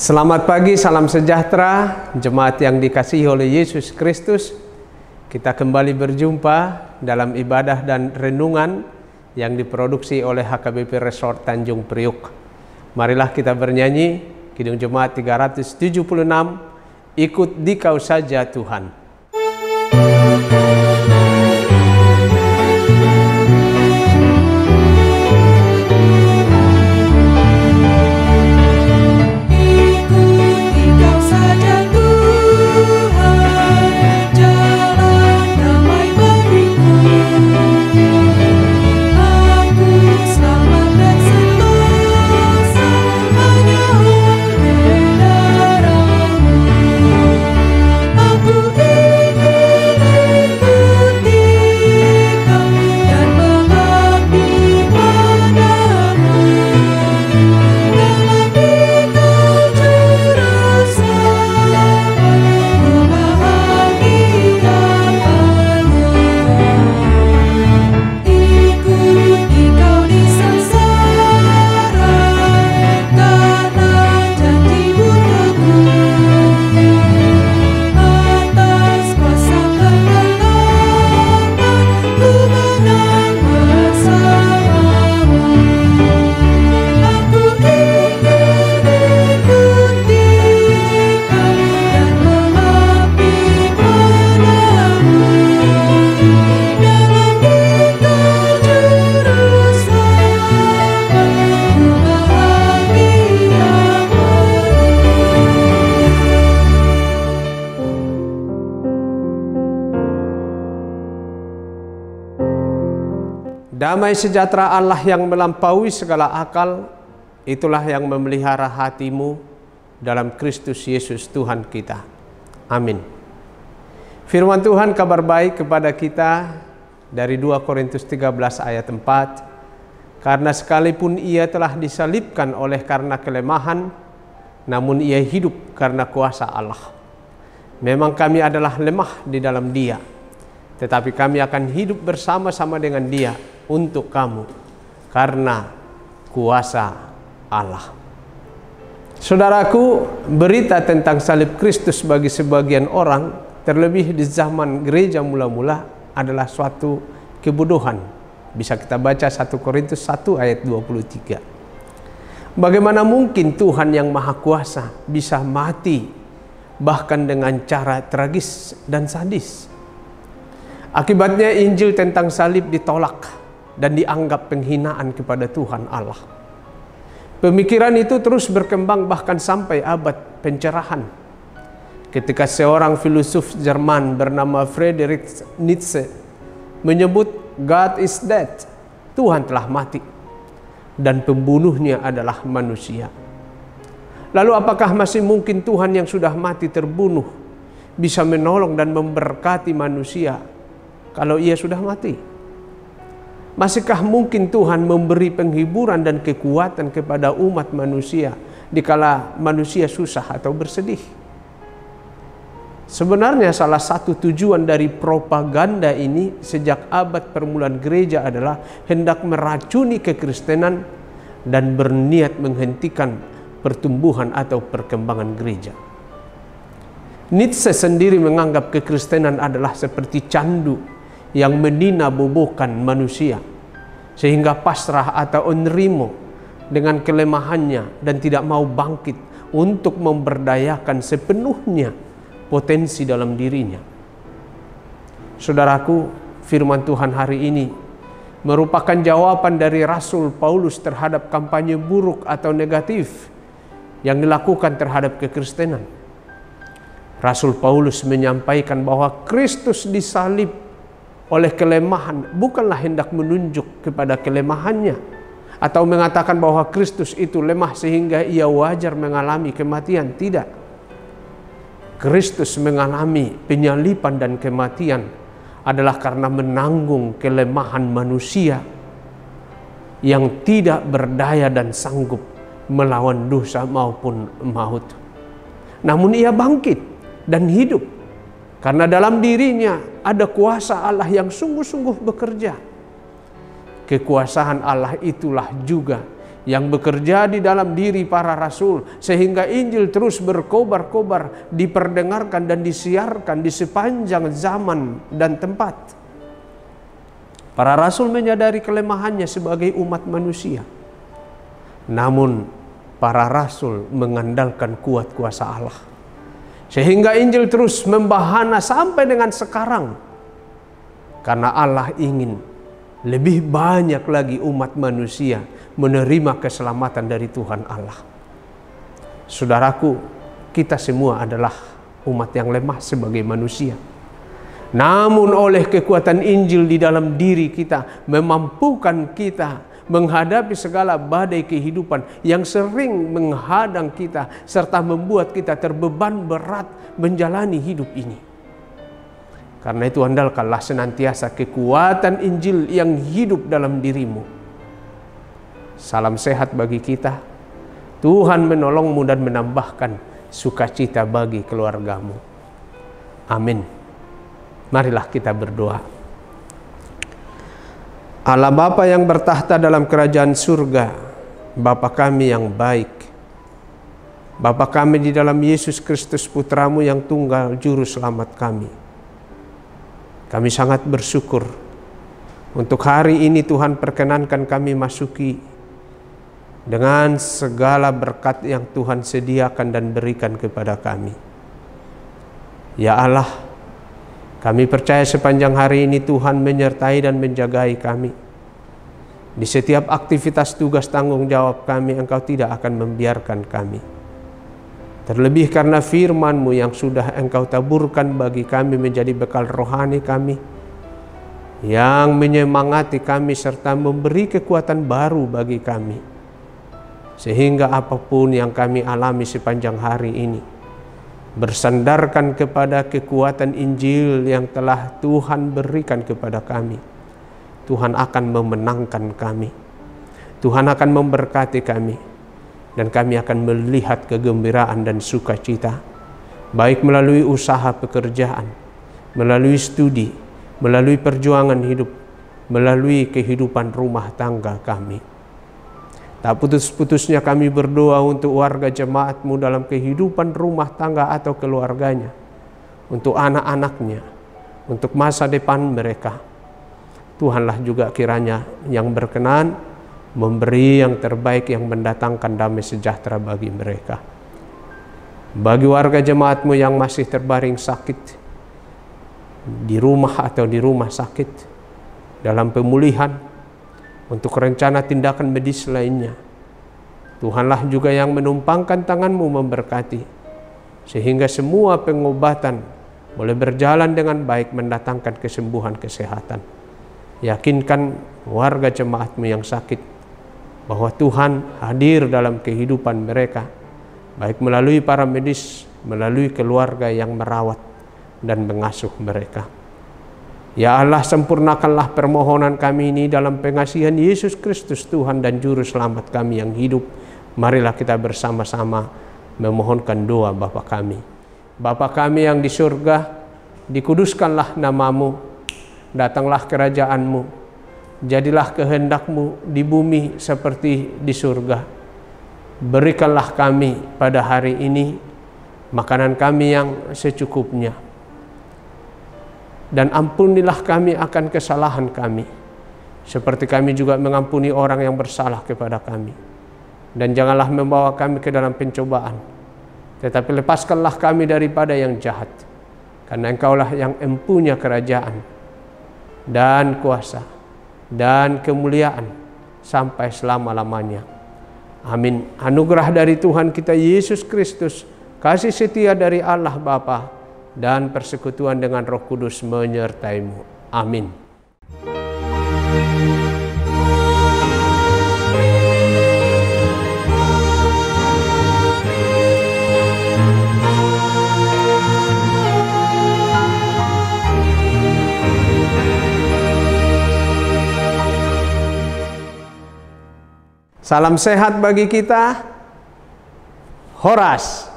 Selamat pagi, salam sejahtera, jemaat yang dikasihi oleh Yesus Kristus. Kita kembali berjumpa dalam ibadah dan renungan yang diproduksi oleh HKBP Resort Tanjung Priuk. Marilah kita bernyanyi Kidung Jemaat 376, Ikut Dikau Saja Tuhan. Damai sejahtera Allah yang melampaui segala akal, itulah yang memelihara hatimu dalam Kristus Yesus Tuhan kita. Amin. Firman Tuhan kabar baik kepada kita dari 2 Korintus 13 ayat 4. Karena sekalipun ia telah disalibkan oleh karena kelemahan, namun ia hidup karena kuasa Allah. Memang kami adalah lemah di dalam Dia, tetapi kami akan hidup bersama-sama dengan Dia untuk kamu karena kuasa Allah. Saudaraku, berita tentang salib Kristus bagi sebagian orang, terlebih di zaman gereja mula-mula, adalah suatu kebodohan. Bisa kita baca 1 Korintus 1 ayat 23. Bagaimana mungkin Tuhan yang Maha Kuasa bisa mati bahkan dengan cara tragis dan sadis? Akibatnya Injil tentang salib ditolak dan dianggap penghinaan kepada Tuhan Allah. Pemikiran itu terus berkembang bahkan sampai abad pencerahan, ketika seorang filosof Jerman bernama Friedrich Nietzsche menyebut God is dead, Tuhan telah mati, dan pembunuhnya adalah manusia. Lalu apakah masih mungkin Tuhan yang sudah mati terbunuh bisa menolong dan memberkati manusia kalau ia sudah mati? Masihkah mungkin Tuhan memberi penghiburan dan kekuatan kepada umat manusia dikala manusia susah atau bersedih? Sebenarnya salah satu tujuan dari propaganda ini sejak abad permulaan gereja adalah hendak meracuni kekristenan dan berniat menghentikan pertumbuhan atau perkembangan gereja. Nietzsche sendiri menganggap kekristenan adalah seperti candu yang meninabobokan manusia sehingga pasrah atau onrimo dengan kelemahannya dan tidak mau bangkit untuk memberdayakan sepenuhnya potensi dalam dirinya. Saudaraku, firman Tuhan hari ini merupakan jawaban dari Rasul Paulus terhadap kampanye buruk atau negatif yang dilakukan terhadap kekristenan. Rasul Paulus menyampaikan bahwa Kristus disalib oleh kelemahan bukanlah hendak menunjuk kepada kelemahannya atau mengatakan bahwa Kristus itu lemah sehingga ia wajar mengalami kematian. Tidak. Kristus mengalami penyaliban dan kematian adalah karena menanggung kelemahan manusia yang tidak berdaya dan sanggup melawan dosa maupun maut. Namun ia bangkit dan hidup karena dalam dirinya ada kuasa Allah yang sungguh-sungguh bekerja. Kekuasaan Allah itulah juga yang bekerja di dalam diri para rasul, sehingga Injil terus berkobar-kobar, diperdengarkan dan disiarkan di sepanjang zaman dan tempat. Para rasul menyadari kelemahannya sebagai umat manusia. Namun para rasul mengandalkan kuat kuasa Allah, sehingga Injil terus membahana sampai dengan sekarang. Karena Allah ingin lebih banyak lagi umat manusia menerima keselamatan dari Tuhan Allah. Saudaraku, kita semua adalah umat yang lemah sebagai manusia. Namun oleh kekuatan Injil di dalam diri kita memampukan kita menghadapi segala badai kehidupan yang sering menghadang kita serta membuat kita terbeban berat menjalani hidup ini. Karena itu andalkanlah senantiasa kekuatan Injil yang hidup dalam dirimu. Salam sehat bagi kita. Tuhan menolongmu dan menambahkan sukacita bagi keluargamu. Amin. Marilah kita berdoa. Allah Bapa yang bertahta dalam kerajaan surga, Bapa kami yang baik, Bapa kami di dalam Yesus Kristus Putramu yang tunggal juru selamat kami. Kami sangat bersyukur untuk hari ini Tuhan perkenankan kami masuki dengan segala berkat yang Tuhan sediakan dan berikan kepada kami. Ya Allah, kami percaya sepanjang hari ini Tuhan menyertai dan menjagai kami. Di setiap aktivitas tugas tanggung jawab kami, Engkau tidak akan membiarkan kami. Terlebih karena firman-Mu yang sudah Engkau taburkan bagi kami menjadi bekal rohani kami, yang menyemangati kami serta memberi kekuatan baru bagi kami. Sehingga apapun yang kami alami sepanjang hari ini, bersandarkan kepada kekuatan Injil yang telah Tuhan berikan kepada kami, Tuhan akan memenangkan kami, Tuhan akan memberkati kami, dan kami akan melihat kegembiraan dan sukacita, baik melalui usaha pekerjaan, melalui studi, melalui perjuangan hidup, melalui kehidupan rumah tangga kami. Tak putus-putusnya kami berdoa untuk warga jemaat-Mu dalam kehidupan rumah tangga atau keluarganya, untuk anak-anaknya, untuk masa depan mereka. Tuhanlah juga kiranya yang berkenan memberi yang terbaik yang mendatangkan damai sejahtera bagi mereka. Bagi warga jemaat-Mu yang masih terbaring sakit di rumah atau di rumah sakit, dalam pemulihan, untuk rencana tindakan medis lainnya, Tuhanlah juga yang menumpangkan tangan-Mu memberkati, sehingga semua pengobatan boleh berjalan dengan baik mendatangkan kesembuhan kesehatan. Yakinkan warga jemaat-Mu yang sakit bahwa Tuhan hadir dalam kehidupan mereka, baik melalui para medis, melalui keluarga yang merawat dan mengasuh mereka. Ya Allah, sempurnakanlah permohonan kami ini dalam pengasihan Yesus Kristus Tuhan dan Juru Selamat kami yang hidup. Marilah kita bersama-sama memohonkan doa Bapa kami. Bapa kami yang di surga, dikuduskanlah nama-Mu, datanglah kerajaan-Mu, jadilah kehendak-Mu di bumi seperti di surga. Berikanlah kami pada hari ini makanan kami yang secukupnya, dan ampunilah kami akan kesalahan kami, seperti kami juga mengampuni orang yang bersalah kepada kami. Dan janganlah membawa kami ke dalam pencobaan, tetapi lepaskanlah kami daripada yang jahat. Karena Engkaulah yang empunya kerajaan dan kuasa dan kemuliaan sampai selama-lamanya. Amin. Anugerah dari Tuhan kita Yesus Kristus, kasih setia dari Allah Bapa, dan persekutuan dengan Roh Kudus menyertai-Mu. Amin. Salam sehat bagi kita. Horas.